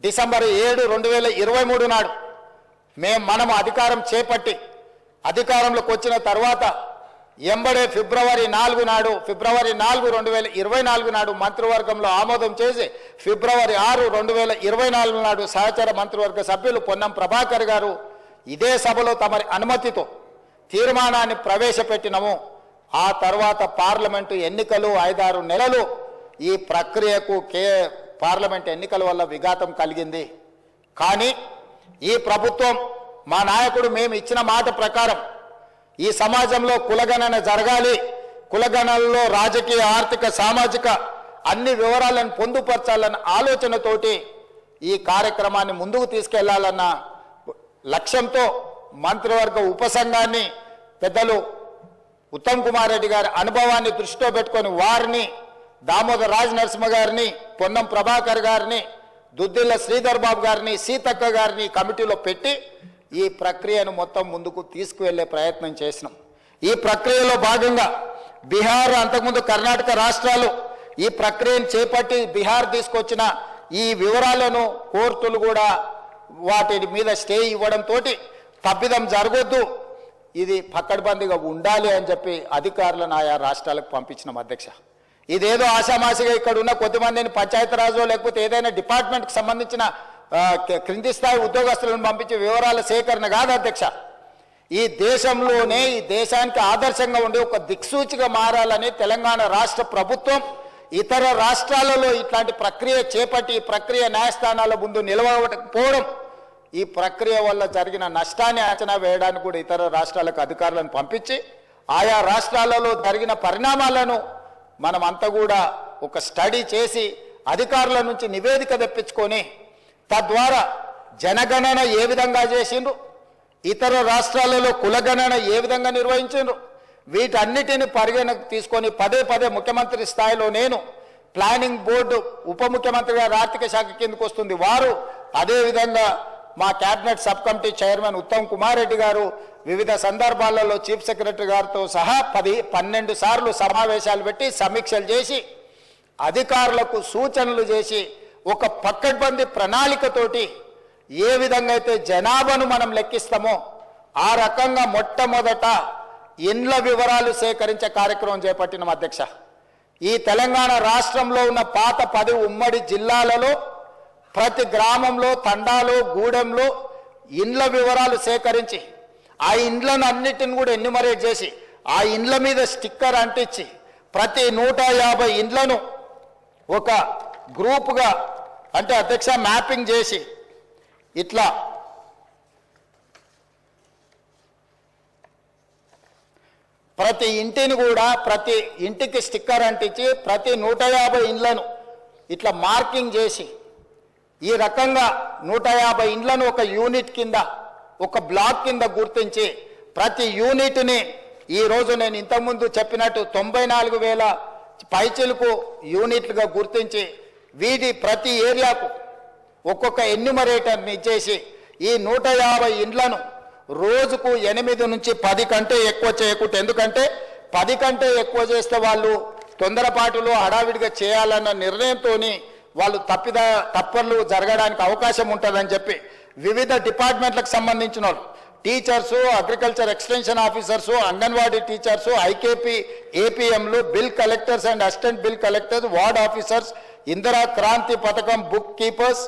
December 7, 2023 నాడు మనం అధికారం చేపట్టి అధికారంలోకి వచ్చిన తర్వాత ఎంబడే ఫిబ్రవరి 4 నాడు, ఫిబ్రవరి 4, 2024 నాడు మంత్రివర్గంలో ఆమోదం చేసి ఫిబ్రవరి 6, 2024 నాడు సహచర మంత్రివర్గ సభ్యులు పొన్నం ప్రభాకర్ గారు ఇదే సభలో తమరి అనుమతితో తీర్మానాన్ని ప్రవేశపెట్టినము. ఆ తర్వాత పార్లమెంటు ఎన్నికలు 5-6 నెలలు ఈ ప్రక్రియకు పార్లమెంట్ ఎన్నికల వల్ల విఘాతం కలిగింది. కానీ ఈ ప్రభుత్వం మా నాయకుడు మేము ఇచ్చిన మాట ప్రకారం ఈ సమాజంలో కులగణన జరగాలి, కులగణనలో రాజకీయ, ఆర్థిక, సామాజిక అన్ని వివరాలను పొందుపరచాలన్న ఆలోచనతోటి ఈ కార్యక్రమాన్ని ముందుకు తీసుకెళ్లాలన్న లక్ష్యంతో మంత్రివర్గ ఉపసంఘాన్ని పెద్దలు ఉత్తమ్ కుమార్ రెడ్డి గారి అనుభవాన్ని దృష్టిలో పెట్టుకొని వారిని, దామోదర్ రాజ్ నరసింహ గారిని, పొన్నం ప్రభాకర్ గారిని, దుద్దిల్ల శ్రీధర్ బాబు గారిని, సీతక్క గారిని కమిటీలో పెట్టి ఈ ప్రక్రియను మొత్తం ముందుకు తీసుకువెళ్లే ప్రయత్నం చేసినాం. ఈ ప్రక్రియలో భాగంగా బీహార్, అంతకుముందు కర్ణాటక రాష్ట్రాలు ఈ ప్రక్రియను చేపట్టి బీహార్ తీసుకొచ్చిన ఈ వివరాలను కోర్టులు కూడా వాటి మీద స్టే ఇవ్వడంతో తప్పిదం జరగొద్దు, ఇది పక్కడ్బందీగా ఉండాలి అని చెప్పి అధికారులను ఆయా రాష్ట్రాలకు పంపించినాం అధ్యక్ష. ఇదేదో ఆషామాషిగా ఇక్కడ ఉన్న కొద్దిమందిని పంచాయతీరాజు లేకపోతే ఏదైనా డిపార్ట్మెంట్కి సంబంధించిన క్రింది స్థాయి ఉద్యోగస్తులను పంపించే వివరాల సేకరణ కాదు అధ్యక్ష. ఈ దేశంలోనే, ఈ దేశానికి ఆదర్శంగా ఉండే ఒక దిక్సూచిగా మారాలని తెలంగాణ రాష్ట్ర ప్రభుత్వం ఇతర రాష్ట్రాలలో ఇట్లాంటి ప్రక్రియ చేపట్టి ఈ ప్రక్రియ న్యాయస్థానాల ముందు నిలవకపోవడం, ఈ ప్రక్రియ వల్ల జరిగిన నష్టాన్ని అంచనా వేయడానికి కూడా ఇతర రాష్ట్రాలకు అధికారులను పంపించి ఆయా రాష్ట్రాలలో జరిగిన పరిణామాలను మనమంతా కూడా ఒక స్టడీ చేసి అధికారుల నుంచి నివేదిక తెప్పించుకొని తద్వారా జనగణన ఏ విధంగా చేసిండ్రు, ఇతర రాష్ట్రాలలో కులగణన ఏ విధంగా నిర్వహించిండ్రు, వీటన్నిటిని పరిగణకు తీసుకొని పదే ముఖ్యమంత్రి స్థాయిలో నేను, ప్లానింగ్ బోర్డు ఉప ముఖ్యమంత్రి గారు ఆర్థిక శాఖ కిందకు వస్తుంది వారు, అదేవిధంగా మా cabinet sub committee chairman Uttam Kumar Reddy గారు వివిధ సందర్భాలలో చీఫ్ సెక్రటరీ గారితో సహా 12 సార్లు సమావేశాలు పెట్టి సమీక్షలు చేసి అధికారులకు సూచనలు చేసి ఒక పక్కడ్బందీ ప్రణాళికతోటి ఏ విధంగా అయితే జనాభాను మనం లెక్కిస్తామో ఆ రకంగా మొట్టమొదట ఇండ్ల వివరాలు సేకరించే కార్యక్రమం చేపట్టినాం అధ్యక్ష. ఈ తెలంగాణ రాష్ట్రంలో ఉన్న పాత 10 ఉమ్మడి జిల్లాలలో ప్రతి గ్రామంలో, తండాలో, గూడెంలో ఇండ్ల వివరాలు సేకరించి ఆ ఇండ్లను అన్నిటిని కూడా ఎన్యూమరేట్ చేసి ఆ ఇండ్ల మీద స్టిక్కర్ అంటించి ప్రతి 150 ఇండ్లను ఒక గ్రూపుగా అంటే అధ్యక్ష మ్యాపింగ్ చేసి ఇట్లా ప్రతి ఇంటిని కూడా ప్రతి ఇంటికి స్టిక్కర్ అంటించి ప్రతి 150 ఇండ్లను ఇట్లా మార్కింగ్ చేసి ఈ రకంగా 150 ఇండ్లను ఒక యూనిట్ కింద, ఒక బ్లాక్ కింద గుర్తించి ప్రతి యూనిట్ని ఈరోజు నేను ఇంతకుముందు చెప్పినట్టు 94,000 పైచిలకు యూనిట్లుగా గుర్తించి వీటి ప్రతి ఏరియాకు ఒక్కొక్క ఎన్యూమరేటర్ని ఇచ్చేసి ఈ 150 ఇండ్లను రోజుకు 8 నుంచి 10 కంటే ఎక్కువ చేయకూడదు. ఎందుకంటే 10 కంటే ఎక్కువ చేస్తే వాళ్ళు తొందరపాటులో హడావిడిగా చేయాలన్న నిర్ణయంతో వాళ్ళు తప్పర్లు జరగడానికి అవకాశం ఉంటుందని చెప్పి వివిధ డిపార్ట్మెంట్లకు సంబంధించిన వాళ్ళు, teachers, agriculture extension officers, anganwadi teachers, IKP, ఏపీఎంలు, bill collectors and assistant bill collectors, ward officers, Indira Kranti పథకం book keepers,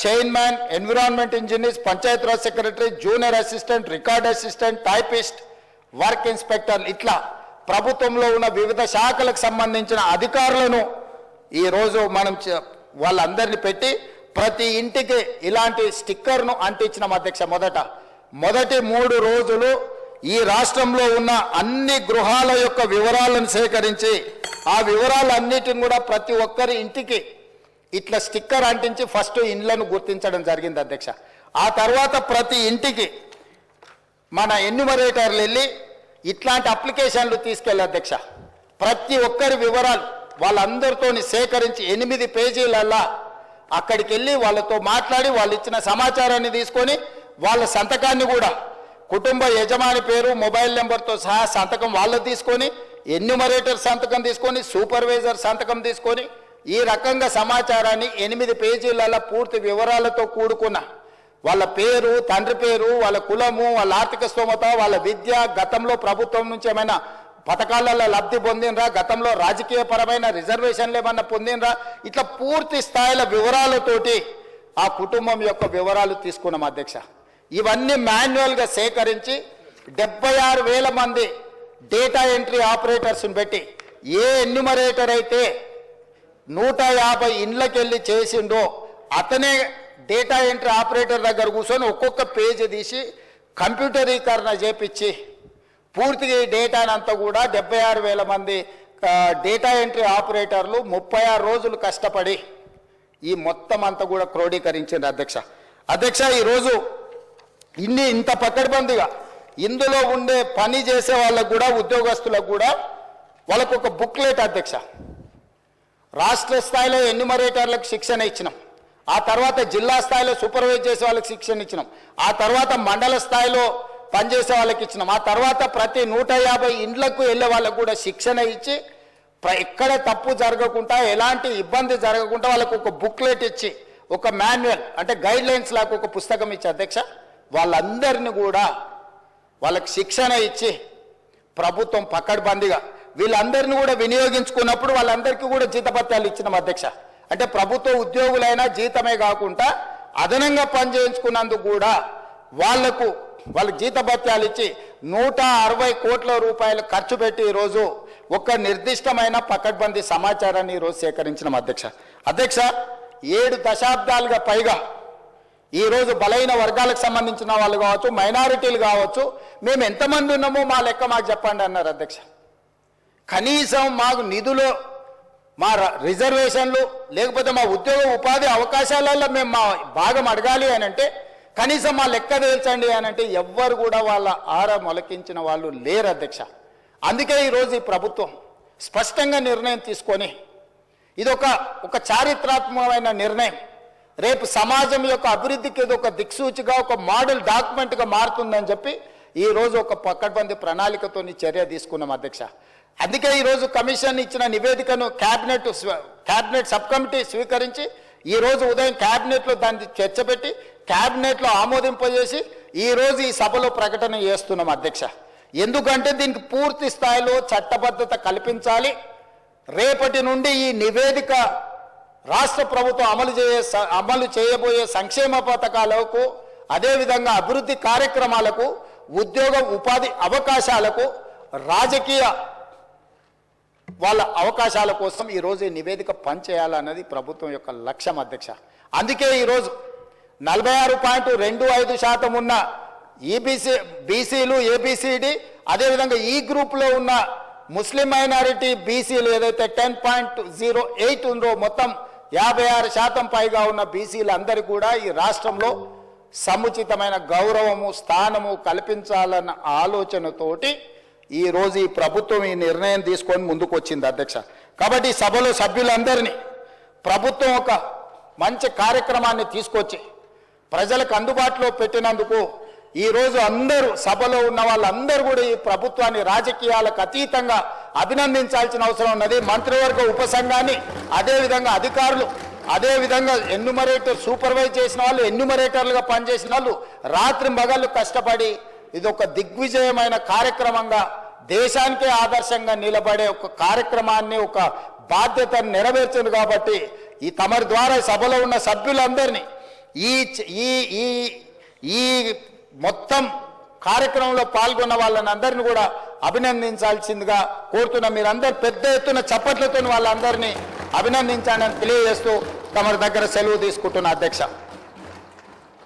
chairman, environment engineers, Panchayati Raj secretary, junior assistant, record assistant, typist, work inspector, ఇట్లా ప్రభుత్వంలో ఉన్న వివిధ శాఖలకు సంబంధించిన అధికారులను ఈరోజు మనం వాళ్ళందరినీ పెట్టి ప్రతి ఇంటికి ఇలాంటి స్టిక్కర్ను అంటించినాం అధ్యక్ష. మొదటి 3 రోజులు ఈ రాష్ట్రంలో ఉన్న అన్ని గృహాల యొక్క వివరాలను సేకరించి ఆ వివరాలన్నిటిని కూడా ప్రతి ఒక్కరి ఇంటికి ఇట్లా స్టిక్కర్ అంటించి ఫస్ట్ ఇండ్లను గుర్తించడం జరిగింది అధ్యక్ష. ఆ తర్వాత ప్రతి ఇంటికి మన ఎన్యూమరేటర్లు వెళ్ళి ఇట్లాంటి అప్లికేషన్లు తీసుకెళ్ళి అధ్యక్ష ప్రతి ఒక్కరి వివరాలు వాళ్ళందరితో సేకరించి 8 పేజీలల్లా అక్కడికి వెళ్ళి వాళ్ళతో మాట్లాడి వాళ్ళు ఇచ్చిన సమాచారాన్ని తీసుకొని వాళ్ళ సంతకాన్ని కూడా కుటుంబ యజమాని పేరు, మొబైల్ నెంబర్తో సహా సంతకం వాళ్ళు తీసుకొని, ఎన్యూమరేటర్ సంతకం తీసుకొని, సూపర్వైజర్ సంతకం తీసుకొని ఈ రకంగా సమాచారాన్ని 8 పేజీలలో పూర్తి వివరాలతో కూడుకున్న వాళ్ళ పేరు, తండ్రి పేరు, వాళ్ళ కులము, వాళ్ళ ఆర్థిక స్తోమత, వాళ్ళ విద్య, గతంలో ప్రభుత్వం నుంచి ఏమైనా పథకాలలో లబ్ధి పొందినరా, గతంలో రాజకీయ పరమైన రిజర్వేషన్లు ఏమన్నా పొందినరా, ఇట్లా పూర్తి స్థాయిల వివరాలతోటి ఆ కుటుంబం యొక్క వివరాలు తీసుకున్నాం అధ్యక్ష. ఇవన్నీ మాన్యువల్గా సేకరించి 76,000 మంది డేటా ఎంట్రీ ఆపరేటర్స్ని పెట్టి ఏ ఎన్యూమరేటర్ అయితే 150 ఇండ్లకెళ్ళి చేసిండో అతనే డేటా ఎంట్రీ ఆపరేటర్ దగ్గర కూర్చొని ఒక్కొక్క పేజీ తీసి కంప్యూటరీకరణ చేపించి పూర్తిగా ఈ డేటానంతా కూడా 76,000 మంది డేటా ఎంట్రీ ఆపరేటర్లు 36 రోజులు కష్టపడి ఈ మొత్తం అంతా కూడా క్రోడీకరించింది అధ్యక్ష. ఈరోజు ఇంత పకడ్బందీగా ఇందులో ఉండే పని చేసే వాళ్ళకు కూడా, ఉద్యోగస్తులకు కూడా వాళ్ళకు ఒక బుక్లెట్ అధ్యక్ష. రాష్ట్ర స్థాయిలో ఎన్యూమరేటర్లకు శిక్షణ ఇచ్చినాం, ఆ తర్వాత జిల్లా స్థాయిలో సూపర్వైజ్ చేసే వాళ్ళకి శిక్షణ ఇచ్చినాం, ఆ తర్వాత మండల స్థాయిలో పనిచేసే వాళ్ళకి ఇచ్చినాం, ఆ తర్వాత ప్రతి 150 ఇండ్లకు వెళ్ళే వాళ్ళకు కూడా శిక్షణ ఇచ్చి ఎక్కడ తప్పు జరగకుండా, ఎలాంటి ఇబ్బంది జరగకుండా వాళ్ళకు ఒక బుక్లెట్ ఇచ్చి, ఒక మాన్యువల్ అంటే గైడ్ లైన్స్ లాగా ఒక పుస్తకం ఇచ్చి అధ్యక్ష వాళ్ళందరినీ కూడా వాళ్ళకి శిక్షణ ఇచ్చి ప్రభుత్వం పకడ్బందీగా వీళ్ళందరినీ కూడా వినియోగించుకున్నప్పుడు వాళ్ళందరికీ కూడా జీతభత్యాలు ఇచ్చినాం అధ్యక్ష. అంటే ప్రభుత్వ ఉద్యోగులైనా జీతమే కాకుండా అదనంగా పనిచేయించుకున్నందుకు కూడా వాళ్ళకు జీతభత్యాలు ఇచ్చి 160 కోట్ల రూపాయలు ఖర్చు పెట్టి ఈరోజు ఒక నిర్దిష్టమైన పకడ్బందీ సమాచారాన్ని ఈరోజు సేకరించిన అధ్యక్ష 7 దశాబ్దాలుగా పైగా ఈరోజు బలైన వర్గాలకు సంబంధించిన వాళ్ళు కావచ్చు, మైనారిటీలు కావచ్చు, మేము ఎంతమంది ఉన్నామో మా లెక్క మాకు చెప్పండి అన్నారు అధ్యక్ష. కనీసం మాకు నిధులు, మా రిజర్వేషన్లు, లేకపోతే మా ఉద్యోగ ఉపాధి అవకాశాలలో మేము మా భాగం అడగాలి అని అంటే కనీసం మా లెక్క తేల్చండి అని అంటే ఎవ్వరు కూడా వాళ్ళ ఆర మొలకించిన వాళ్ళు లేరు అధ్యక్ష. అందుకే ఈరోజు ఈ ప్రభుత్వం స్పష్టంగా నిర్ణయం తీసుకొని ఇది ఒక చారిత్రాత్మకమైన నిర్ణయం, రేపు సమాజం యొక్క అభివృద్ధికి ఇది ఒక దిక్సూచిగా, ఒక మోడల్ డాక్యుమెంట్గా మారుతుందని చెప్పి ఈరోజు ఒక పకడ్బందీ ప్రణాళికతో చర్య తీసుకున్నాం అధ్యక్ష. అందుకే ఈరోజు కమిషన్ ఇచ్చిన నివేదికను క్యాబినెట్ సబ్ కమిటీ స్వీకరించి ఈరోజు ఉదయం క్యాబినెట్లో దాన్ని చర్చ పెట్టి క్యాబినెట్లో ఆమోదింపజేసి ఈరోజు ఈ సభలో ప్రకటన చేస్తున్నాం అధ్యక్ష. ఎందుకంటే దీనికి పూర్తి స్థాయిలో చట్టబద్ధత కల్పించాలి. రేపటి నుండి ఈ నివేదిక రాష్ట్ర ప్రభుత్వం అమలు చేయబోయే సంక్షేమ పథకాలకు, అదేవిధంగా అభివృద్ధి కార్యక్రమాలకు, ఉద్యోగ ఉపాధి అవకాశాలకు, రాజకీయ వాళ్ళ అవకాశాల కోసం ఈరోజు ఈ నివేదిక పనిచేయాలన్నది ప్రభుత్వం యొక్క లక్ష్యం అధ్యక్ష. అందుకే ఈరోజు 46.25% ఉన్న బీసీలు, ఏబిసిడి, అదేవిధంగా ఈ గ్రూప్లో ఉన్న ముస్లిం మైనారిటీ బీసీలు ఏదైతే 10.08 ఉందో, మొత్తం 56% పైగా ఉన్న బీసీలు అందరికీ కూడా ఈ రాష్ట్రంలో సముచితమైన గౌరవము, స్థానము కల్పించాలన్న ఆలోచనతోటి ఈరోజు ఈ ప్రభుత్వం ఈ నిర్ణయం తీసుకొని ముందుకు వచ్చింది అధ్యక్ష. కాబట్టి ఈ సభలో సభ్యులందరినీ ప్రభుత్వం ఒక మంచి కార్యక్రమాన్ని తీసుకొచ్చి ప్రజలకు అందుబాటులో పెట్టినందుకు ఈరోజు అందరూ సభలో ఉన్న వాళ్ళందరూ కూడా ఈ ప్రభుత్వాన్ని రాజకీయాలకు అతీతంగా అభినందించాల్సిన అవసరం ఉన్నది. మంత్రివర్గ ఉపసంఘాన్ని, అదేవిధంగా అధికారులు, అదేవిధంగా ఎన్యూమరేటర్ సూపర్వైజ్ చేసిన వాళ్ళు, ఎన్యూమరేటర్లుగా పనిచేసిన వాళ్ళు రాత్రి మగళ్ళు కష్టపడి ఇది ఒక దిగ్విజయమైన కార్యక్రమంగా, దేశానికే ఆదర్శంగా నిలబడే ఒక కార్యక్రమాన్ని, ఒక బాధ్యతను నెరవేర్చింది. కాబట్టి ఈ తమరి ద్వారా సభలో ఉన్న సభ్యులందరినీ ఈ మొత్తం కార్యక్రమంలో పాల్గొన్న వాళ్ళని అందరినీ కూడా అభినందించాల్సిందిగా కోరుతున్నా. మీరందరూ పెద్ద ఎత్తున చప్పట్లతో వాళ్ళందరినీ అభినందించాలని తెలియజేస్తూ తమరి దగ్గర సెలవు తీసుకుంటున్న అధ్యక్ష.